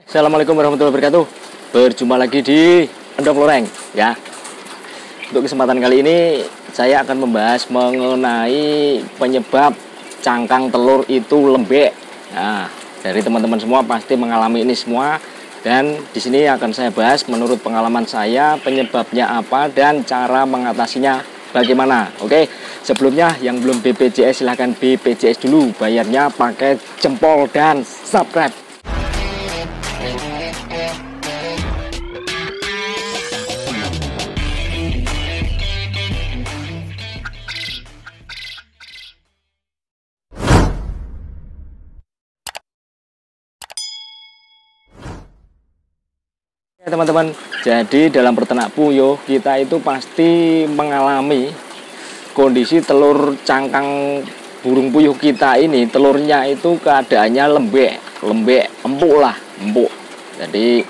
Assalamualaikum warahmatullahi wabarakatuh. Berjumpa lagi di Endong Loreng ya. Untuk kesempatan kali ini saya akan membahas mengenai penyebab cangkang telur itu lembek. Nah, dari teman-teman semua pasti mengalami ini semua, dan di sini akan saya bahas menurut pengalaman saya penyebabnya apa dan cara mengatasinya bagaimana. Oke, sebelumnya yang belum BPJS silahkan BPJS dulu, bayarnya pakai jempol dan subscribe. Teman-teman, jadi dalam peternak puyuh kita itu pasti mengalami kondisi telur cangkang burung puyuh kita ini, telurnya itu keadaannya lembek, empuk. Jadi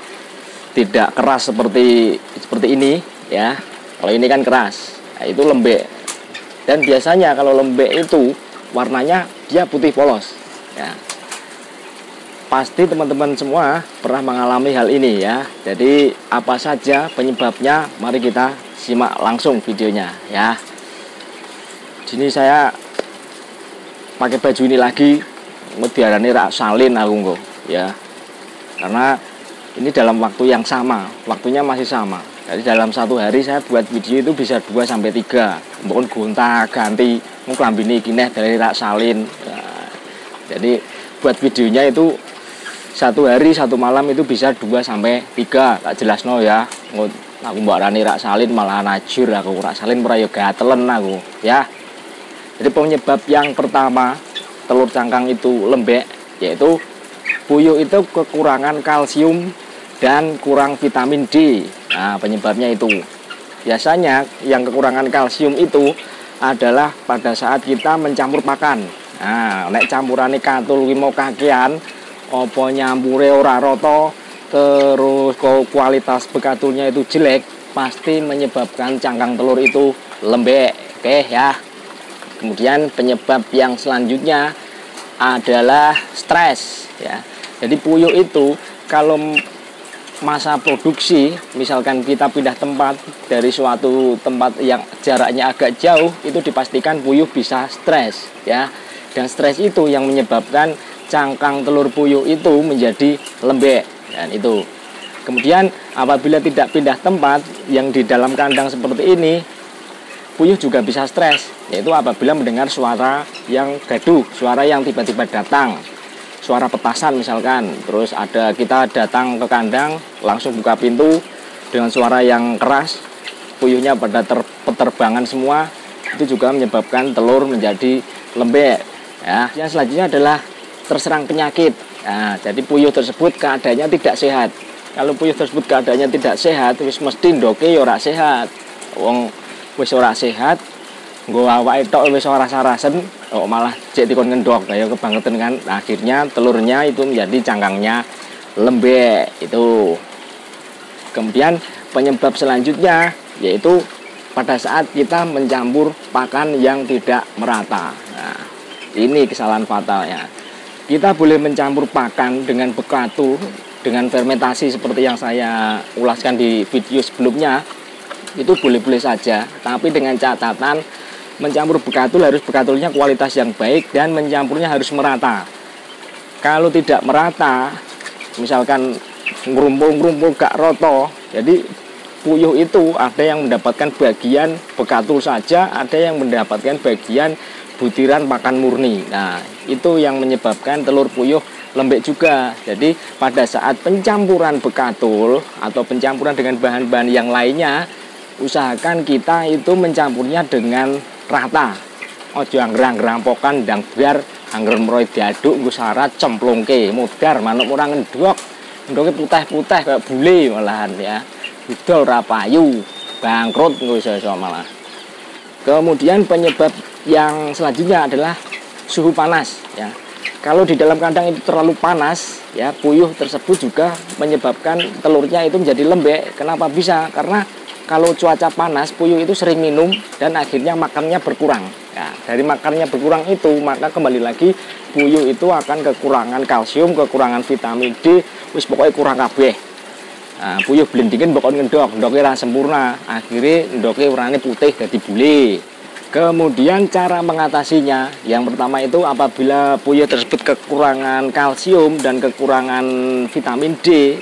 tidak keras seperti ini ya. Kalau ini kan keras, nah, itu lembek. Dan biasanya kalau lembek itu warnanya dia putih polos ya. Pasti teman-teman semua pernah mengalami hal ini ya. Jadi apa saja penyebabnya, mari kita simak langsung videonya ya. Sini saya pakai baju ini lagi, diarani rak salin aku kok ya. Karena ini dalam waktu yang sama, waktunya masih sama. Jadi dalam satu hari saya buat video itu bisa 2-3. Mungkin gonta-ganti, mung klambine iki neh dari rak salin. Nah, jadi buat videonya itu satu hari satu malam itu bisa 2-3. Tak jelas no ya. Aku mbak rani rak salin malah najur aku, rak salin ora yo gatelen aku ya. Jadi penyebab yang pertama telur cangkang itu lembek, yaitu puyuh itu kekurangan kalsium dan kurang vitamin D. Nah, penyebabnya itu biasanya yang kekurangan kalsium itu adalah pada saat kita mencampur pakan. Nah, nek campurane katul ki mau kakean, opo nyampure ora rata, terus kualitas bekatulnya itu jelek, pasti menyebabkan cangkang telur itu lembek. Oke ya. Kemudian penyebab yang selanjutnya adalah stres ya. Jadi puyuh itu kalau masa produksi, misalkan kita pindah tempat dari suatu tempat yang jaraknya agak jauh, itu dipastikan puyuh bisa stres ya. Dan stres itu yang menyebabkan cangkang telur puyuh itu menjadi lembek, dan itu. Kemudian apabila tidak pindah tempat yang di dalam kandang seperti ini, puyuh juga bisa stres, yaitu apabila mendengar suara yang gaduh, suara yang tiba-tiba datang, suara petasan misalkan. Terus kita datang ke kandang, langsung buka pintu dengan suara yang keras, puyuhnya pada peterbangan semua, itu juga menyebabkan telur menjadi lembek ya. Yang selanjutnya adalah terserang penyakit. Nah, jadi puyuh tersebut keadaannya tidak sehat. Kalau puyuh tersebut keadaannya tidak sehat, wis mesti ndoke ya ora sehat. Wong wis ora sehat, nggo awake tok wis ora sarasen, kok malah cek dikon ngendok kaya kebangetan kan. Nah, akhirnya telurnya itu menjadi cangkangnya lembek itu. Kemudian penyebab selanjutnya yaitu pada saat kita mencampur pakan yang tidak merata. Nah, ini kesalahan fatalnya. Kita boleh mencampur pakan dengan bekatul, dengan fermentasi seperti yang saya ulaskan di video sebelumnya, itu boleh-boleh saja, tapi dengan catatan mencampur bekatul harus bekatulnya kualitas yang baik dan mencampurnya harus merata. Kalau tidak merata, misalkan ngerumpul-ngerumpul gak roto, jadi puyuh itu ada yang mendapatkan bagian bekatul saja, ada yang mendapatkan bagian butiran pakan murni. Nah, itu yang menyebabkan telur puyuh lembek juga. Jadi pada saat pencampuran bekatul atau pencampuran dengan bahan-bahan yang lainnya, usahakan kita itu mencampurnya dengan rata. Ojo anggrang-anggrangpokan ndang biar angger mroy diaduk nggo syarat cemplungke modar manuk ora ngendhok. Ndoke putih-putih kayak bule malahan ya. Didol ra payu, bangkrut nggo iso malah. Kemudian penyebab yang selanjutnya adalah suhu panas ya. Kalau di dalam kandang itu terlalu panas ya, puyuh tersebut juga menyebabkan telurnya itu menjadi lembek. Kenapa bisa? Karena kalau cuaca panas, puyuh itu sering minum dan akhirnya makannya berkurang Ya, dari makannya berkurang itu, maka kembali lagi puyuh itu akan kekurangan kalsium, kekurangan vitamin D, wis pokoknya kurang kabeh. Nah, puyuh blendingin pokoknya ndoknya ra sempurna, akhirnya ndoknya warnanya putih jadi bule. Kemudian cara mengatasinya, yang pertama itu apabila puyuh tersebut kekurangan kalsium dan kekurangan vitamin D,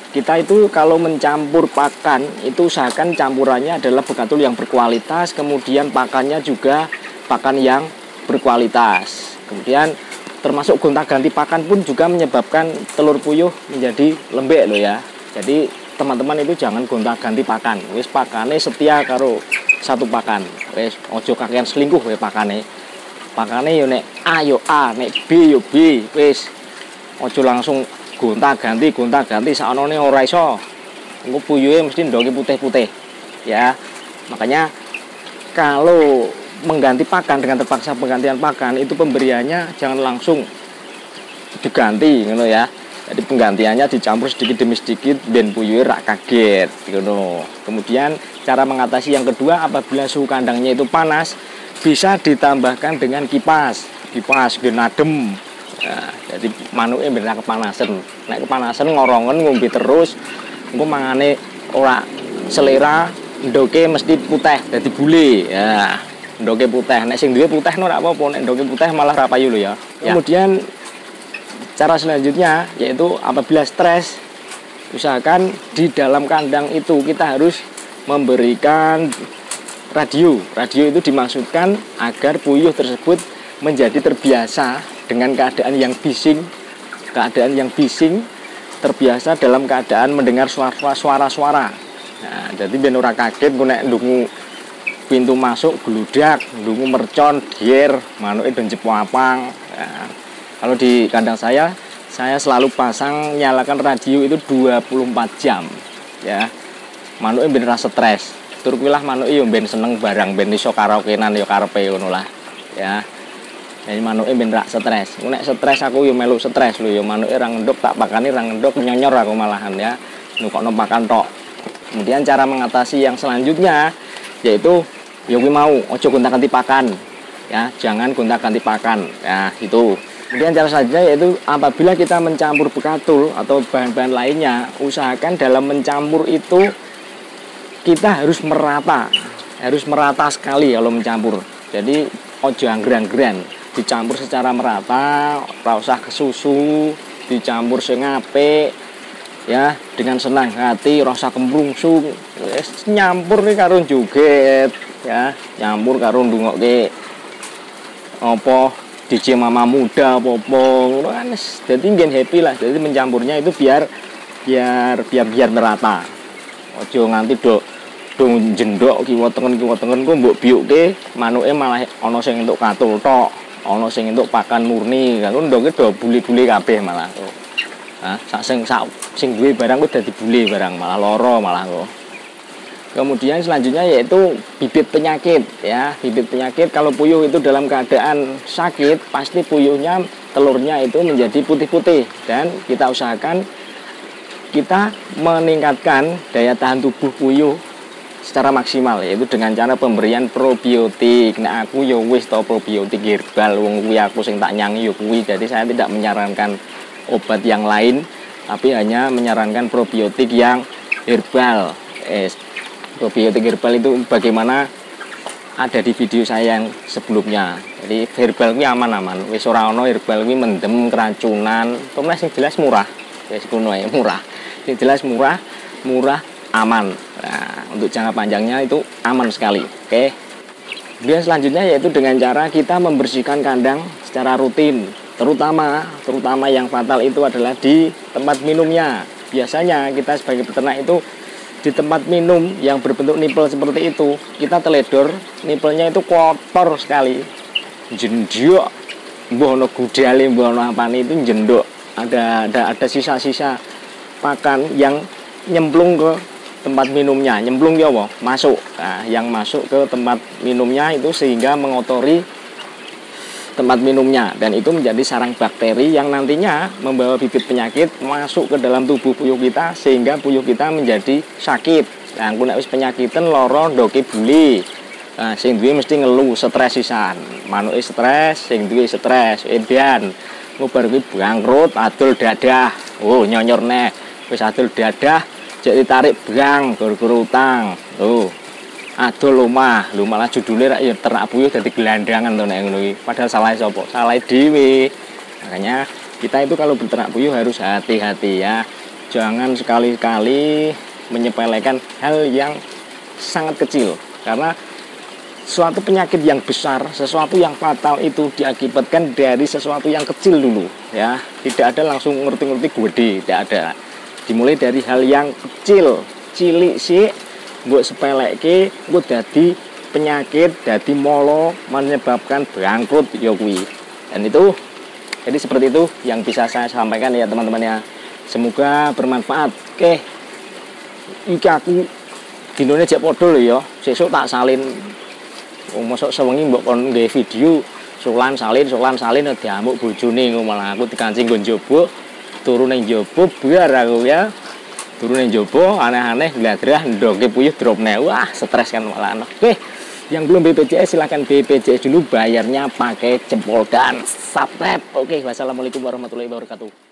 kita itu kalau mencampur pakan itu usahakan campurannya adalah begatul yang berkualitas, kemudian pakannya juga pakan yang berkualitas. Kemudian termasuk gonta-ganti pakan pun juga menyebabkan telur puyuh menjadi lembek loh ya. Jadi teman-teman itu jangan gonta-ganti pakan. Wis pakane setia karo satu pakan. Wis ojo kakean selingkuh we pakane. Pakane yo nek A yo A, nek B yo B. Wis ojo langsung gonta-ganti sakonone ora iso. Engko puyuhe mesti ndoke putih-putih. Ya. Makanya kalau mengganti pakan dengan terpaksa penggantian pakan itu pemberiannya jangan langsung diganti ngono ya. Jadi penggantiannya dicampur sedikit demi sedikit ben puyuhe rak kaget ngono. Kemudian cara mengatasi yang kedua, apabila suhu kandangnya itu panas, bisa ditambahkan dengan kipas gen adem. Nah, jadi manuke ben kepanasan. Nek kepanasan ngorongen ngombe terus engko mangane ora selera, ndoke mesti putih dadi bule. Ya, ndoke putih. Nek sing duwe putih ora apa-apa, nek ndoke putih malah ra payu lho ya. Kemudian cara selanjutnya yaitu apabila stres, usahakan di dalam kandang itu kita harus memberikan radio. Radio itu dimaksudkan agar puyuh tersebut menjadi terbiasa dengan keadaan yang bising, terbiasa dalam keadaan mendengar suara-suara. Nah, jadi ben ora kaget nek ndungu pintu masuk gludak, ndungu mercon, dier, manuke do njepwapang. Nah, kalau di kandang saya selalu pasang nyalakan radio itu 24 jam ya. Manuke ben ra stres. Tur kuwi lah manuke yo ben seneng barang, ben iso karaokenan yo karepe ngono lah ya. Jadi manuke ben ra stres. Nek stres aku yo melu stres lho yo, manuke ra ngendok tak pakani ra ngendok, nyonyor aku malahan ya. Nukokno pakan tok. Kemudian cara mengatasi yang selanjutnya yaitu yo kuwi mau ojo gonta-ganti pakan ya, jangan gonta-ganti pakan ya itu. Kemudian cara selanjutnya yaitu apabila kita mencampur bekatul atau bahan-bahan lainnya, usahakan dalam mencampur itu kita harus merata sekali kalau mencampur. Jadi ojo angger-anggeran, dicampur secara merata, ora usah kesusu, dicampur sing apik ya, dengan senang hati, ora usah kemrungsung. Wis nyampur ki karo joget ya, nyampur karo ndungokke apa DJ mama muda popong kan, jadi ngen happy lah. Jadi mencampurnya itu biar merata. Ojo nganti do jendok kiwa tengen ku mbok biukke manuke malah ana sing entuk katul tok, ana sing entuk pakan murni. Kan ndoke do bule-bule kabeh malah. Hah, sing duwe barang ku dadi bule barang malah lara malah kok. Kemudian selanjutnya yaitu bibit penyakit ya. Bibit penyakit, kalau puyuh itu dalam keadaan sakit, pasti puyuhnya telurnya itu menjadi putih-putih. Dan kita usahakan kita meningkatkan daya tahan tubuh puyuh secara maksimal, yaitu dengan cara pemberian probiotik. Nah aku yo wis tau probiotik herbal, wong kuwi aku sing tak nyangi yo kuwi. Jadi saya tidak menyarankan obat yang lain, tapi hanya menyarankan probiotik yang herbal. Probiotik herbal itu bagaimana ada di video saya yang sebelumnya. Jadi herbal ini aman-aman. Wis ora ono herbal ini mendem keracunan. Pemnes yang jelas murah. Wis kuno ya murah. Yang jelas murah, aman. Nah, untuk jangka panjangnya itu aman sekali. Oke. Kemudian selanjutnya yaitu dengan cara kita membersihkan kandang secara rutin. Terutama yang fatal itu adalah di tempat minumnya. Biasanya kita sebagai peternak itu di tempat minum yang berbentuk nipel seperti itu, kita teledor, nipelnya itu kotor sekali, jendok, mbah ono gudale, mbah ono apane itu jendok, ada sisa-sisa pakan yang nyemplung ke tempat minumnya. Nyemplung ya apa? Masuk. Nah, yang masuk ke tempat minumnya itu sehingga mengotori tempat minumnya, dan itu menjadi sarang bakteri yang nantinya membawa bibit penyakit masuk ke dalam tubuh puyuh kita sehingga puyuh kita menjadi sakit. Nah, nek wis penyakitan loro ndoke bule. Nah, sing duwe mesti ngeluh, stres sisan. Manuke stres, sing duwe stres, edan. Ngobar kuwi bangkrut, adol dadah. Oh, nyonyor neh. Wis adol dadah, jek ditarik bang gara-gara utang. Oh. Adol omah, lho malah judulnya ya ternak puyuh dadi gelandangan to nek ngono iki. Padahal salah sapa? Salah dhewe. Makanya kita itu kalau berternak puyuh harus hati-hati ya. Jangan sekali-kali menyepelekan hal yang sangat kecil. Karena suatu penyakit yang besar, sesuatu yang fatal itu diakibatkan dari sesuatu yang kecil dulu ya. Tidak ada langsung ngerti-ngerti gede, tidak ada. Dimulai dari hal yang kecil, cilik sih, mbok sepelekke, mbok dadi penyakit, dadi molo, menyebabkan bangkrut ya kuwi. Dan itu jadi seperti itu yang bisa saya sampaikan ya teman-teman ya. Semoga bermanfaat. Oke. Iki aku dinone jek padha lho ya. Sesuk tak salin. Mosok sewengi mbok kon nggawe video sulan salin diamuk bojone ngono malah aku dikancing nggon njaba turu ning njaba biar aku ya turu ning njaba aneh-aneh gladrah ndoke puyuh drop neh wah stres kan malah. Oke yang belum BPJS silahkan BPJS dulu bayarnya pakai jempol dan subscribe. Oke wassalamualaikum warahmatullahi wabarakatuh.